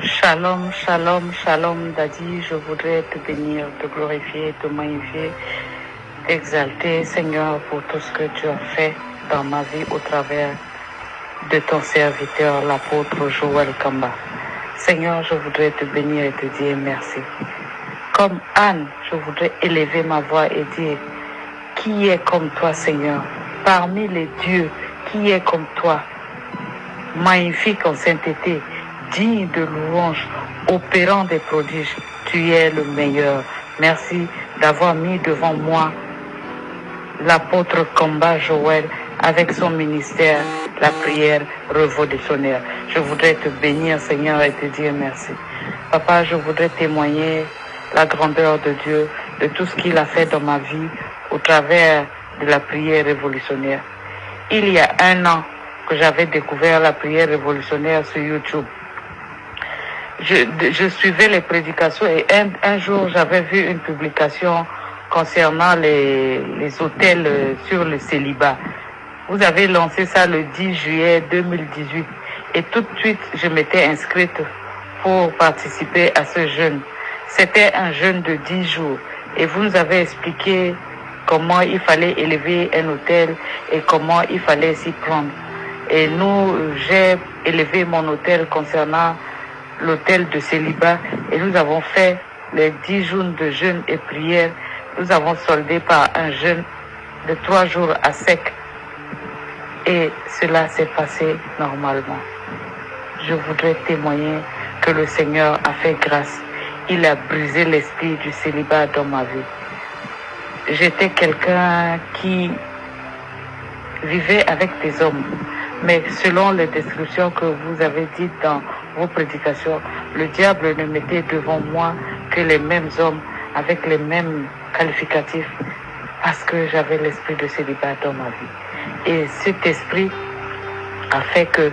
Shalom, shalom, shalom, Daddy. Je voudrais te bénir, te glorifier, te magnifier, t'exalter, Seigneur, pour tout ce que tu as fait dans ma vie au travers de ton serviteur, l'apôtre Joël Kamba. Seigneur, je voudrais te bénir et te dire merci. Comme Anne, je voudrais élever ma voix et dire, qui est comme toi, Seigneur? Parmi les dieux, qui est comme toi? Magnifique en sainteté, digne de louange, opérant des prodiges, tu es le meilleur. Merci d'avoir mis devant moi l'apôtre Kamba Joël avec son ministère, la prière révolutionnaire. Je voudrais te bénir, Seigneur, et te dire merci. Papa, je voudrais témoigner la grandeur de Dieu, de tout ce qu'il a fait dans ma vie au travers de la prière révolutionnaire. Il y a 1 an que j'avais découvert la prière révolutionnaire sur YouTube. Je suivais les prédications et un jour j'avais vu une publication concernant les hôtels sur le célibat. Vous avez lancé ça le 10 juillet 2018 et tout de suite je m'étais inscrite pour participer à ce jeûne. C'était un jeûne de 10 jours et vous nous avez expliqué comment il fallait élever un hôtel et comment il fallait s'y prendre. Et j'ai élevé mon hôtel concernant l'hôtel de célibat et nous avons fait les 10 jours de jeûne et prière. Nous avons soldé par un jeûne de 3 jours à sec et cela s'est passé normalement. Je voudrais témoigner que le Seigneur a fait grâce. Il a brisé l'esprit du célibat dans ma vie. J'étais quelqu'un qui vivait avec des hommes, mais selon les descriptions que vous avez dites dans vos prédications, le diable ne mettait devant moi que les mêmes hommes avec les mêmes qualificatifs parce que j'avais l'esprit de célibat dans ma vie. Et cet esprit a fait que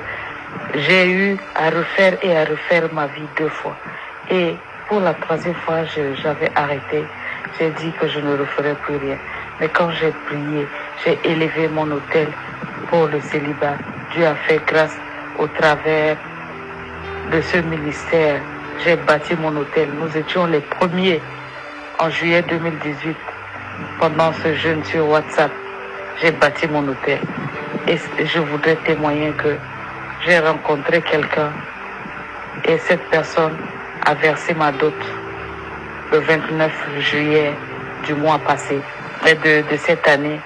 j'ai eu à refaire ma vie 2 fois. Et pour la 3e fois, j'avais arrêté. J'ai dit que je ne referais plus rien. Mais quand j'ai prié, j'ai élevé mon hôtel pour le célibat. Dieu a fait grâce au travers de ce ministère. J'ai bâti mon hôtel. Nous étions les premiers en juillet 2018. Pendant ce jeûne sur WhatsApp, j'ai bâti mon hôtel. Et je voudrais témoigner que j'ai rencontré quelqu'un et cette personne a versé ma dot le 29 juillet du mois passé, de cette année,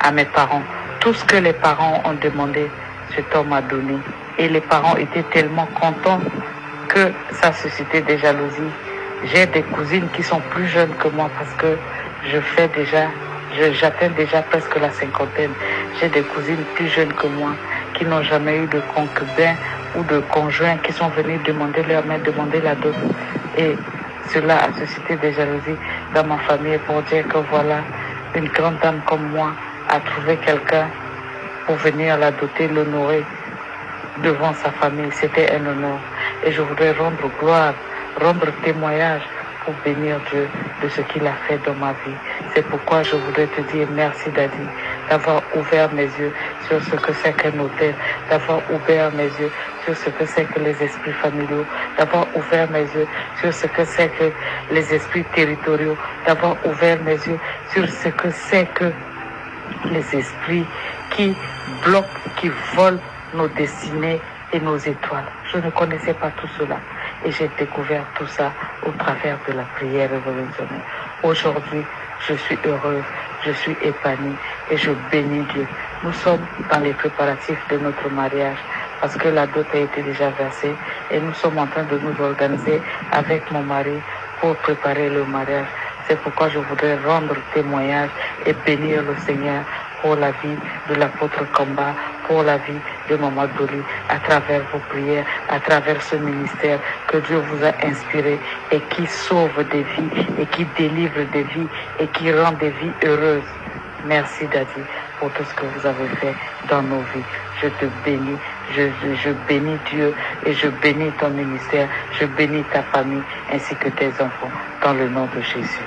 à mes parents. Tout ce que les parents ont demandé, cet homme a donné. Et les parents étaient tellement contents que ça suscitait des jalousies. J'ai des cousines qui sont plus jeunes que moi parce que j'atteins déjà presque la 50aine. J'ai des cousines plus jeunes que moi qui n'ont jamais eu de concubin ou de conjoint qui sont venus demander leur main, demander la dot. Et cela a suscité des jalousies dans ma famille pour dire que voilà, une grande dame comme moi a trouvé quelqu'un pour venir la doter, l'honorer devant sa famille. C'était un honneur. Et je voudrais rendre gloire, rendre témoignage pour bénir Dieu de ce qu'il a fait dans ma vie. C'est pourquoi je voudrais te dire merci, Daddy, d'avoir ouvert mes yeux sur ce que c'est qu'un hôtel, d'avoir ouvert mes yeux sur ce que c'est que les esprits familiaux, d'avoir ouvert mes yeux sur ce que c'est que les esprits territoriaux, d'avoir ouvert mes yeux sur ce que c'est que les esprits qui bloquent, qui volent nos destinées et nos étoiles. Je ne connaissais pas tout cela et j'ai découvert tout ça au travers de la prière révolutionnaire. Aujourd'hui, je suis heureuse, je suis épanouie et je bénis Dieu. Nous sommes dans les préparatifs de notre mariage parce que la dot a été déjà versée et nous sommes en train de nous organiser avec mon mari pour préparer le mariage. C'est pourquoi je voudrais rendre témoignage et bénir le Seigneur pour la vie de l'apôtre Kamba, pour la vie de Maman Dolly, à travers vos prières, à travers ce ministère que Dieu vous a inspiré et qui sauve des vies et qui délivre des vies et qui rend des vies heureuses. Merci Daddy pour tout ce que vous avez fait dans nos vies. Je te bénis, je bénis Dieu et je bénis ton ministère, je bénis ta famille ainsi que tes enfants dans le nom de Jésus.